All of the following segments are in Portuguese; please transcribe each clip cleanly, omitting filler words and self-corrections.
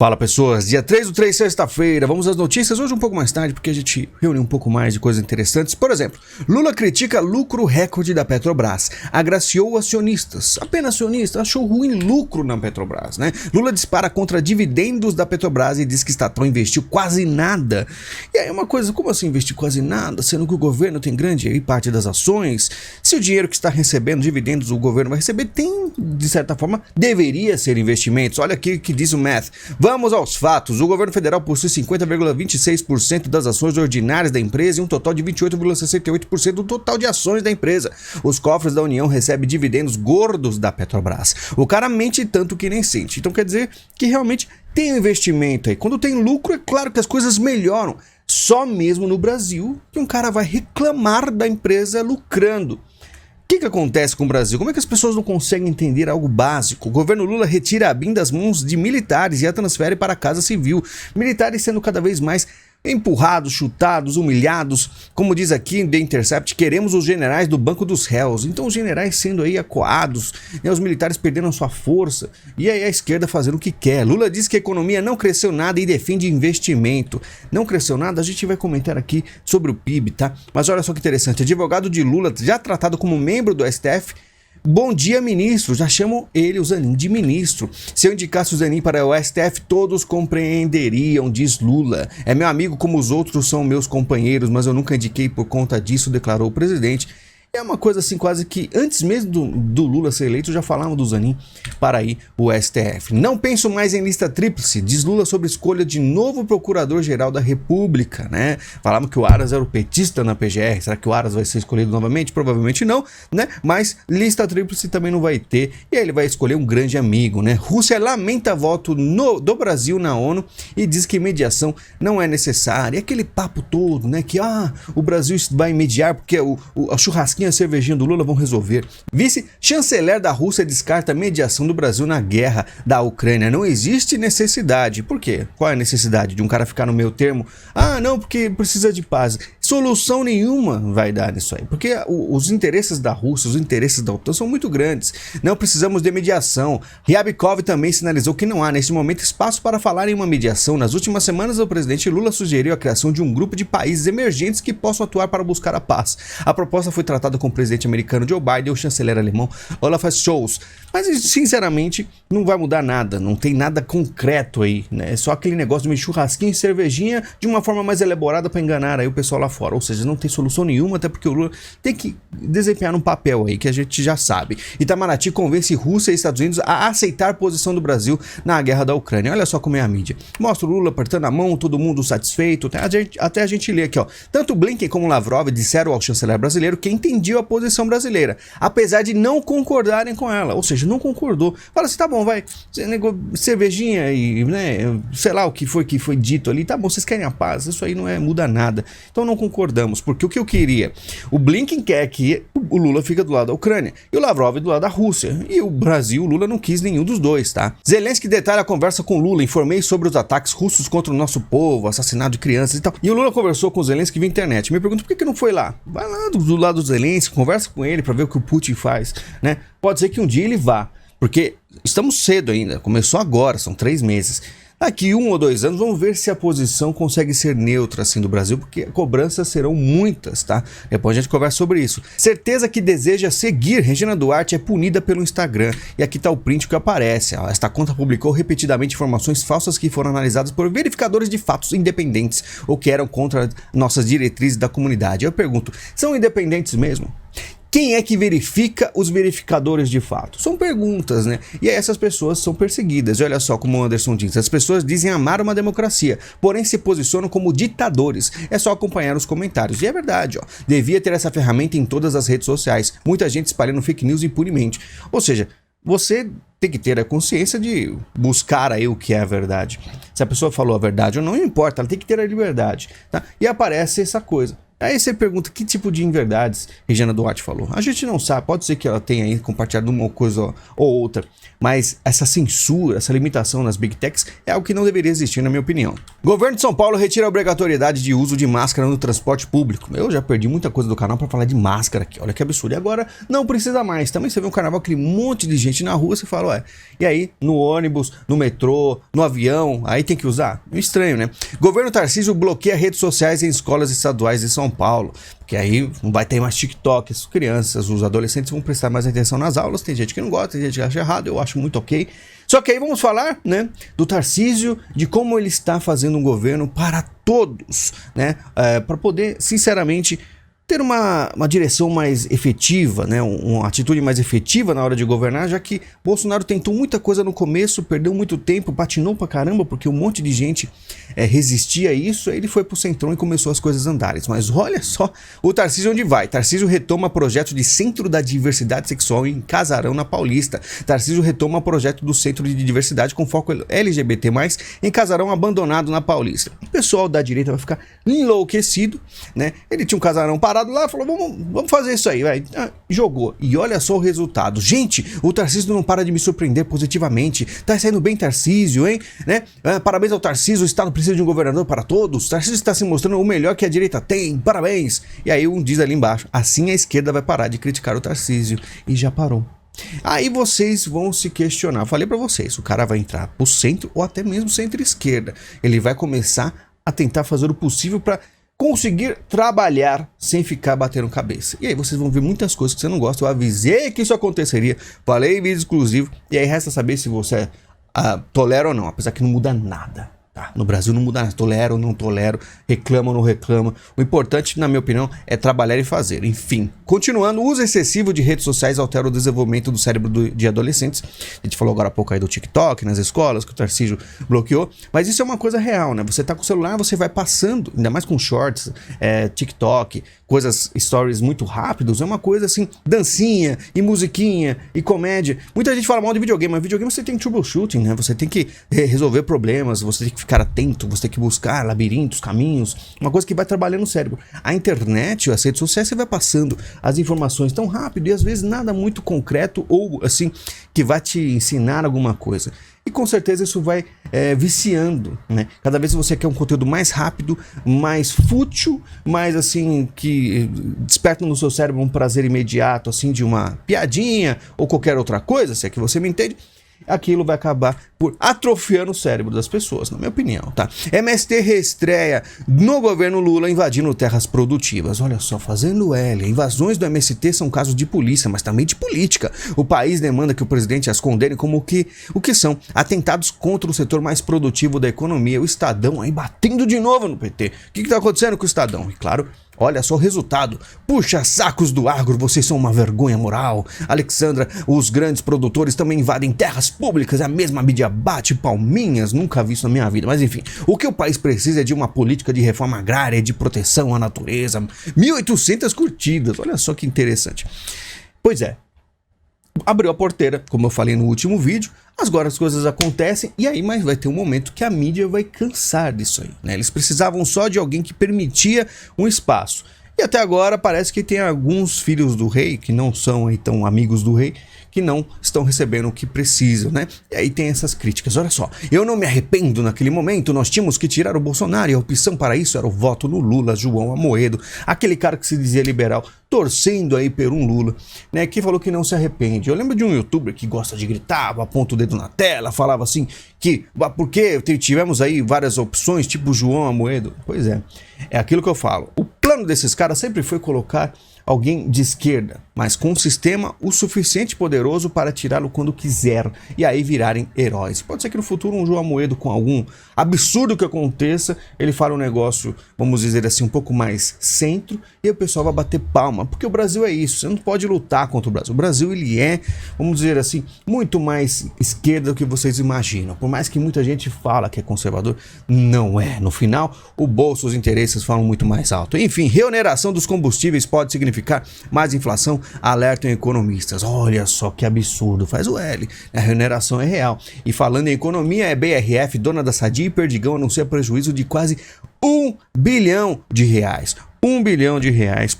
Fala pessoas, dia 3/3, sexta-feira, vamos às notícias, hoje um pouco mais tarde porque a gente reuniu um pouco mais de coisas interessantes. Por exemplo, Lula critica lucro recorde da Petrobras, agraciou acionistas, apenas acionistas, achou ruim lucro na Petrobras, né? Lula dispara contra dividendos da Petrobras e diz que Estatal investiu quase nada. E aí uma coisa, como assim investir quase nada, sendo que o governo tem grande parte das ações? Se o dinheiro que está recebendo dividendos o governo vai receber, tem, de certa forma, deveria ser investimentos. Olha aqui o que diz o Math. Vamos aos fatos. O governo federal possui 50,26% das ações ordinárias da empresa e um total de 28,68% do total de ações da empresa. Os cofres da União recebem dividendos gordos da Petrobras. O cara mente tanto que nem sente. Então quer dizer que realmente tem um investimento aí. Quando tem lucro, é claro que as coisas melhoram. Só mesmo no Brasil que um cara vai reclamar da empresa lucrando. O que acontece com o Brasil? Como é que as pessoas não conseguem entender algo básico? O governo Lula retira a BIM das mãos de militares e a transfere para a Casa Civil. Militares sendo cada vez mais empurrados, chutados, humilhados. Como diz aqui em The Intercept, queremos os generais do banco dos réus. Então os generais sendo aí acuados, né, os militares perdendo a sua força. E aí a esquerda fazendo o que quer. Lula diz que a economia não cresceu nada e defende investimento. Não cresceu nada? A gente vai comentar aqui sobre o PIB, tá? Mas olha só que interessante. Advogado de Lula, já tratado como membro do STF, bom dia, ministro. Já chamam ele, o Zanin, de ministro. Se eu indicasse o Zanin para o STF, todos compreenderiam, diz Lula. É meu amigo como os outros são meus companheiros, mas eu nunca indiquei por conta disso, declarou o presidente. É uma coisa assim quase que antes mesmo do Lula ser eleito já falavam do Zanin para ir o STF. Não penso mais em lista tríplice, diz Lula sobre escolha de novo procurador-geral da República, né? Falavam que o Aras era o petista na PGR, será que o Aras vai ser escolhido novamente? Provavelmente não, né? Mas lista tríplice também não vai ter e aí ele vai escolher um grande amigo, né? Rússia lamenta voto do Brasil na ONU e diz que mediação não é necessária. E aquele papo todo, né? Que o Brasil vai mediar porque a churrasquinha e a cervejinha do Lula vão resolver. Vice-chanceler da Rússia descarta a mediação do Brasil na guerra da Ucrânia. Não existe necessidade. Por quê? Qual é a necessidade de um cara ficar no meio termo? Não, porque precisa de paz. Solução nenhuma vai dar nisso aí. Porque os interesses da Rússia, os interesses da OTAN são muito grandes. Não precisamos de mediação. Ryabkov também sinalizou que não há, neste momento, espaço para falar em uma mediação. Nas últimas semanas, o presidente Lula sugeriu a criação de um grupo de países emergentes que possam atuar para buscar a paz. A proposta foi tratada com o presidente americano Joe Biden e o chanceler alemão Olaf Scholz. Mas, sinceramente, não vai mudar nada. Não tem nada concreto aí, né? É só aquele negócio de churrasquinho e cervejinha de uma forma mais elaborada para enganar aí o pessoal lá fora. Ou seja, não tem solução nenhuma, até porque o Lula tem que desempenhar um papel aí que a gente já sabe. Itamaraty convence Rússia e Estados Unidos a aceitar a posição do Brasil na guerra da Ucrânia. Olha só como é a mídia. Mostra o Lula apertando a mão, todo mundo satisfeito. Até a gente lê aqui, ó. Tanto Blinken como Lavrov disseram ao chanceler brasileiro que entendiam a posição brasileira, apesar de não concordarem com ela. Ou seja, não concordou. Fala assim, tá bom, vai, cervejinha e, né, sei lá o que foi dito ali, tá bom, vocês querem a paz, isso aí não muda nada. Então não concordamos, porque o que eu queria? O Blinken quer que o Lula fique do lado da Ucrânia e o Lavrov do lado da Rússia. E o Brasil, o Lula não quis nenhum dos dois, tá? Zelensky detalha a conversa com Lula, informei sobre os ataques russos contra o nosso povo, assassinato de crianças e tal. E o Lula conversou com o Zelensky via internet. Me pergunto por que não foi lá? Vai lá do lado do Zelensky, conversa com ele pra ver o que o Putin faz, né? Pode ser que um dia ele vá, porque estamos cedo ainda, começou agora, são 3 meses. Daqui 1 ou 2 anos, vamos ver se a posição consegue ser neutra assim do Brasil, porque cobranças serão muitas, tá? Depois a gente conversa sobre isso. Certeza que deseja seguir Regina Duarte é punida pelo Instagram. E aqui tá o print que aparece. Esta conta publicou repetidamente informações falsas que foram analisadas por verificadores de fatos independentes ou que eram contra nossas diretrizes da comunidade. Eu pergunto, são independentes mesmo? Quem é que verifica os verificadores de fato? São perguntas, né? E aí essas pessoas são perseguidas. E olha só como o Anderson diz, as pessoas dizem amar uma democracia, porém se posicionam como ditadores. É só acompanhar os comentários. E é verdade, ó. Devia ter essa ferramenta em todas as redes sociais. Muita gente espalhando fake news impunemente. Ou seja, você tem que ter a consciência de buscar aí o que é a verdade. Se a pessoa falou a verdade ou não, não importa, ela tem que ter a liberdade, tá? E aparece essa coisa. Aí você pergunta que tipo de inverdades Regina Duarte falou. A gente não sabe, pode ser que ela tenha aí compartilhado uma coisa ou outra, mas essa censura, essa limitação nas Big Techs é algo que não deveria existir, na minha opinião. Governo de São Paulo retira a obrigatoriedade de uso de máscara no transporte público. Eu já perdi muita coisa do canal para falar de máscara aqui, olha que absurdo. E agora não precisa mais. Também você vê um carnaval, aquele monte de gente na rua, você fala, ué, e aí no ônibus, no metrô, no avião, aí tem que usar? Estranho, né? Governo Tarcísio bloqueia redes sociais em escolas estaduais de São Paulo, porque aí não vai ter mais TikTok, as crianças, os adolescentes vão prestar mais atenção nas aulas, tem gente que não gosta, tem gente que acha errado, eu acho muito ok. Só que aí vamos falar, né, do Tarcísio, de como ele está fazendo um governo para todos, né, para poder, sinceramente, ter uma direção mais efetiva, né, uma atitude mais efetiva na hora de governar, já que Bolsonaro tentou muita coisa no começo, perdeu muito tempo, patinou pra caramba, porque um monte de gente resistia a isso, aí ele foi pro centrão e começou as coisas a andarem. Mas olha só o Tarcísio onde vai. Tarcísio retoma projeto de Centro da Diversidade Sexual em Casarão, na Paulista. Tarcísio retoma projeto do Centro de Diversidade com foco LGBT+, em Casarão abandonado na Paulista. O pessoal da direita vai ficar enlouquecido, né? Ele tinha um casarão parado lá, falou, vamos fazer isso aí, vai. Jogou. E olha só o resultado. Gente, o Tarcísio não para de me surpreender positivamente. Tá saindo bem, Tarcísio, hein? Né? Parabéns ao Tarcísio, o Estado precisa de um governador para todos. Tarcísio está se mostrando o melhor que a direita tem. Parabéns. E aí um diz ali embaixo, assim a esquerda vai parar de criticar o Tarcísio. E já parou. Aí vocês vão se questionar. Falei pra vocês, o cara vai entrar pro centro ou até mesmo centro-esquerda. Ele vai começar a tentar fazer o possível para conseguir trabalhar sem ficar batendo cabeça. E aí vocês vão ver muitas coisas que você não gosta. Eu avisei que isso aconteceria, falei em vídeo exclusivo, e aí resta saber se você tolera ou não, apesar que não muda nada. No Brasil não muda nada, tolero ou não tolero, reclama ou não reclama. O importante, na minha opinião, é trabalhar e fazer. Enfim, continuando, o uso excessivo de redes sociais altera o desenvolvimento do cérebro de adolescentes. A gente falou agora há pouco aí do TikTok nas escolas, que o Tarcísio bloqueou, mas isso é uma coisa real, né? Você tá com o celular, você vai passando, ainda mais com shorts, TikTok, coisas, stories muito rápidos, é uma coisa assim, dancinha e musiquinha e comédia. Muita gente fala mal de videogame, mas videogame você tem troubleshooting, né? Você tem que resolver problemas, você tem que ficar atento, você tem que buscar labirintos, caminhos, uma coisa que vai trabalhando o cérebro. A internet, as redes sociais, você vai passando as informações tão rápido e às vezes nada muito concreto ou assim, que vai te ensinar alguma coisa. E com certeza isso vai viciando, né? Cada vez você quer um conteúdo mais rápido, mais fútil, mais assim, que desperta no seu cérebro um prazer imediato, assim, de uma piadinha ou qualquer outra coisa, se é que você me entende. Aquilo vai acabar por atrofiando o cérebro das pessoas, na minha opinião, tá? MST reestreia no governo Lula invadindo terras produtivas. Olha só, fazendo L. Invasões do MST são casos de polícia, mas também de política. O país demanda que o presidente as condene como o que são atentados contra o setor mais produtivo da economia. O Estadão aí batendo de novo no PT. O que tá acontecendo com o Estadão? E claro, olha só o resultado. Puxa sacos do agro, vocês são uma vergonha moral. Alexandra, os grandes produtores também invadem terras públicas. É a mesma mídia bate palminhas. Nunca vi isso na minha vida. Mas enfim, o que o país precisa é de uma política de reforma agrária, de proteção à natureza. 1.800 curtidas. Olha só que interessante. Pois é. Abriu a porteira, como eu falei no último vídeo. Agora as coisas acontecem e aí mas vai ter um momento que a mídia vai cansar disso aí, né? Eles precisavam só de alguém que permitia um espaço. E até agora parece que tem alguns filhos do rei, que não são aí tão amigos do rei, que não estão recebendo o que precisam, né? E aí tem essas críticas. Olha só, eu não me arrependo naquele momento, nós tínhamos que tirar o Bolsonaro e a opção para isso era o voto no Lula, João Amoedo, aquele cara que se dizia liberal, torcendo aí por um Lula, né? Que falou que não se arrepende. Eu lembro de um youtuber que gosta de gritar, aponta o dedo na tela, falava assim que, porque tivemos aí várias opções, tipo João Amoedo. Pois é aquilo que eu falo. O plano desses caras sempre foi colocar alguém de esquerda, mas com um sistema o suficiente poderoso para tirá-lo quando quiser e aí virarem heróis. Pode ser que no futuro um João Amoedo, com algum absurdo que aconteça, ele fale um negócio, vamos dizer assim, um pouco mais centro e o pessoal vai bater palma, porque o Brasil é isso, você não pode lutar contra o Brasil. O Brasil, ele é, vamos dizer assim, muito mais esquerda do que vocês imaginam. Por mais que muita gente fala que é conservador, não é. No final, o bolso, os interesses falam muito mais alto. Enfim, reoneração dos combustíveis pode significar mais inflação, alertam economistas. Olha só que absurdo, faz o L. A reoneração é real. E falando em economia, é BRF, dona da Sadia e Perdigão, anuncia prejuízo de quase R$1 bilhão. R$ 1 bilhão,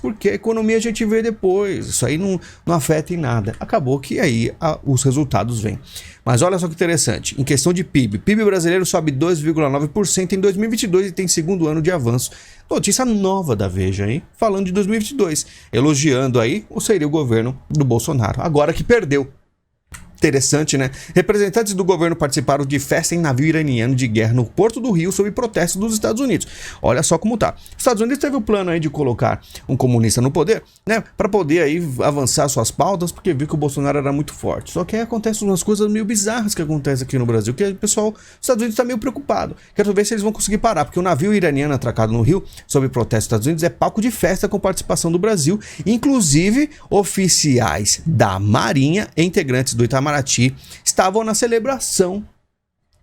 porque a economia a gente vê depois, isso aí não afeta em nada. Acabou que aí os resultados vêm. Mas olha só que interessante, em questão de PIB brasileiro sobe 2,9% em 2022 e tem segundo ano de avanço. Notícia nova da Veja, hein? Falando de 2022, elogiando aí ou seria o governo do Bolsonaro, agora que perdeu. Interessante, né? Representantes do governo participaram de festa em navio iraniano de guerra no Porto do Rio sob protesto dos Estados Unidos. Olha só como tá. Os Estados Unidos teve o plano aí de colocar um comunista no poder, né? Para poder aí avançar suas pautas, porque viu que o Bolsonaro era muito forte. Só que aí acontecem umas coisas meio bizarras que acontecem aqui no Brasil, que o pessoal dos Estados Unidos tá meio preocupado. Quero ver se eles vão conseguir parar, porque o navio iraniano atracado no Rio sob protesto dos Estados Unidos é palco de festa com participação do Brasil, inclusive oficiais da Marinha e integrantes do Itamaraty estavam na celebração.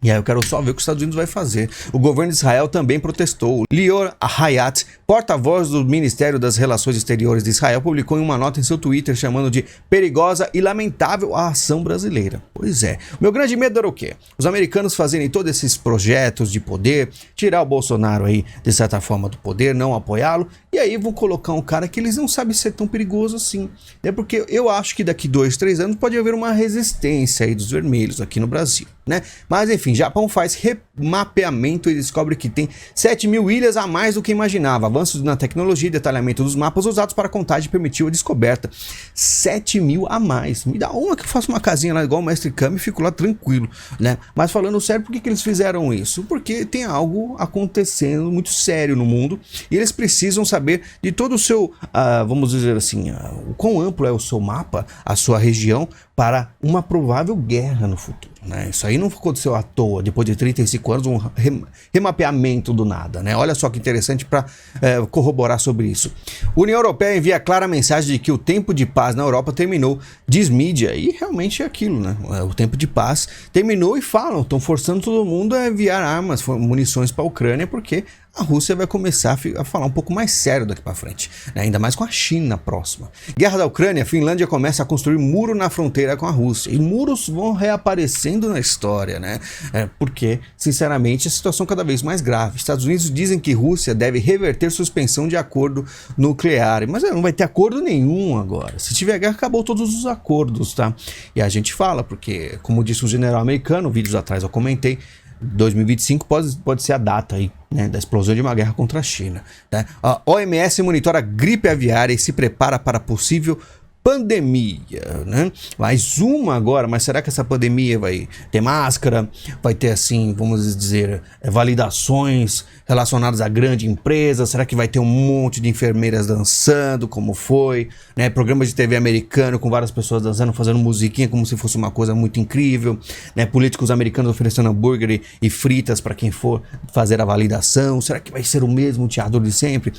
E aí eu quero só ver o que os Estados Unidos vai fazer. O governo de Israel também protestou. Lior Hayat, porta-voz do Ministério das Relações Exteriores de Israel, publicou em uma nota em seu Twitter chamando de perigosa e lamentável a ação brasileira. Pois é. O meu grande medo era o quê? Os americanos fazerem todos esses projetos de poder, tirar o Bolsonaro aí, de certa forma, do poder, não apoiá-lo, e aí vão colocar um cara que eles não sabem ser tão perigoso assim. É porque eu acho que daqui 2, 3 anos pode haver uma resistência aí dos vermelhos aqui no Brasil, né? Mas enfim, Japão faz remapeamento e descobre que tem 7 mil ilhas a mais do que imaginava. Avanços na tecnologia e detalhamento dos mapas usados para contagem permitiu a descoberta. 7 mil a mais. Me dá uma que eu faço uma casinha lá igual o Mestre Kami e fico lá tranquilo, né? Mas falando sério, por que eles fizeram isso? Porque tem algo acontecendo muito sério no mundo e eles precisam saber de todo o seu, vamos dizer assim, o quão amplo é o seu mapa, a sua região, para uma provável guerra no futuro, né? Isso aí não aconteceu à toa, depois de 35 anos, um remapeamento do nada, né? Olha só que interessante para corroborar sobre isso. A União Europeia envia clara mensagem de que o tempo de paz na Europa terminou, diz mídia, e realmente é aquilo, né? O tempo de paz terminou e falam, estão forçando todo mundo a enviar armas, munições para a Ucrânia, porque a Rússia vai começar a falar um pouco mais sério daqui para frente, né? Ainda mais com a China próxima. Guerra da Ucrânia, a Finlândia começa a construir muro na fronteira com a Rússia. E muros vão reaparecendo na história, né? Porque, sinceramente, a situação é cada vez mais grave. Estados Unidos dizem que Rússia deve reverter suspensão de acordo nuclear. Mas não vai ter acordo nenhum agora. Se tiver guerra, acabou todos os acordos, tá? E a gente fala, porque, como disse o general americano, vídeos atrás eu comentei, 2025 pode ser a data aí, né, da explosão de uma guerra contra a China, né? A OMS monitora a gripe aviária e se prepara para possível pandemia, né? Mais uma agora, mas será que essa pandemia vai ter máscara? Vai ter, assim, vamos dizer, validações relacionadas a grande empresa? Será que vai ter um monte de enfermeiras dançando, como foi, né? Programas de TV americano com várias pessoas dançando, fazendo musiquinha como se fosse uma coisa muito incrível, né? Políticos americanos oferecendo hambúrguer e fritas para quem for fazer a validação. Será que vai ser o mesmo teatro de sempre?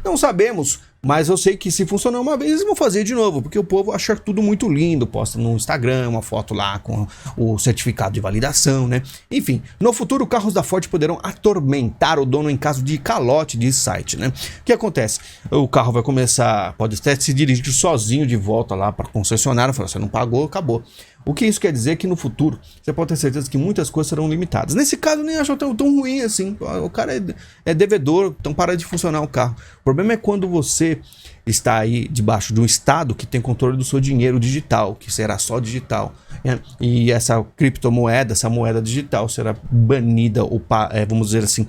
Não sabemos, mas eu sei que se funcionar uma vez, eles vão fazer de novo, porque o povo acha tudo muito lindo, posta no Instagram uma foto lá com o certificado de validação, né? Enfim, no futuro, carros da Ford poderão atormentar o dono em caso de calote, diz site, né? O que acontece? O carro vai começar, pode até se dirigir sozinho de volta lá para a concessionária, falar, você não pagou, acabou. O que isso quer dizer é que no futuro você pode ter certeza que muitas coisas serão limitadas. Nesse caso, nem acho tão ruim assim. O cara é devedor, então para de funcionar o carro. O problema é quando você está aí debaixo de um estado que tem controle do seu dinheiro digital, que será só digital, né? E essa criptomoeda, essa moeda digital será banida, ou vamos dizer assim,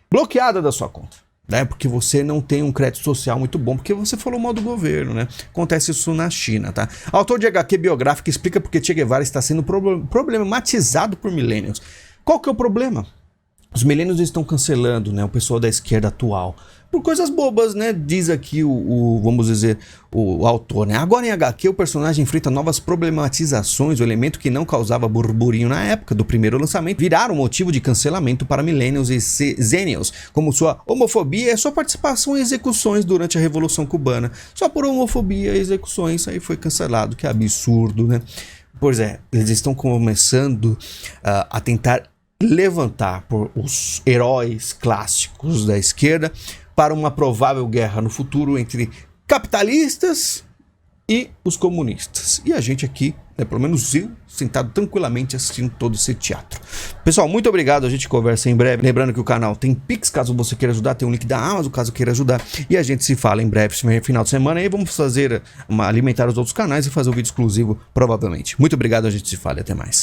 bloqueada da sua conta, né? Porque você não tem um crédito social muito bom, porque você falou mal do governo, né? Acontece isso na China, tá? Autor de HQ biográfica explica porque Che Guevara está sendo problematizado por millennials. Qual que é o problema? Os millennials estão cancelando, né, o pessoal da esquerda atual por coisas bobas, né? Diz aqui vamos dizer, o autor, né? Agora em HQ o personagem enfrenta novas problematizações, o elemento que não causava burburinho na época do primeiro lançamento viraram motivo de cancelamento para millennials e zennials, como sua homofobia e sua participação em execuções durante a Revolução Cubana. Só por homofobia e execuções aí foi cancelado, que absurdo, né? Pois é, eles estão começando a tentar levantar por os heróis clássicos da esquerda para uma provável guerra no futuro entre capitalistas e os comunistas. E a gente aqui, né, pelo menos eu, sentado tranquilamente assistindo todo esse teatro. Pessoal, muito obrigado, a gente conversa em breve. Lembrando que o canal tem Pix, caso você queira ajudar, tem um link da Amazon, caso queira ajudar. E a gente se fala em breve, final de semana. Aí vamos alimentar os outros canais e fazer um vídeo exclusivo, provavelmente. Muito obrigado, a gente se fala e até mais.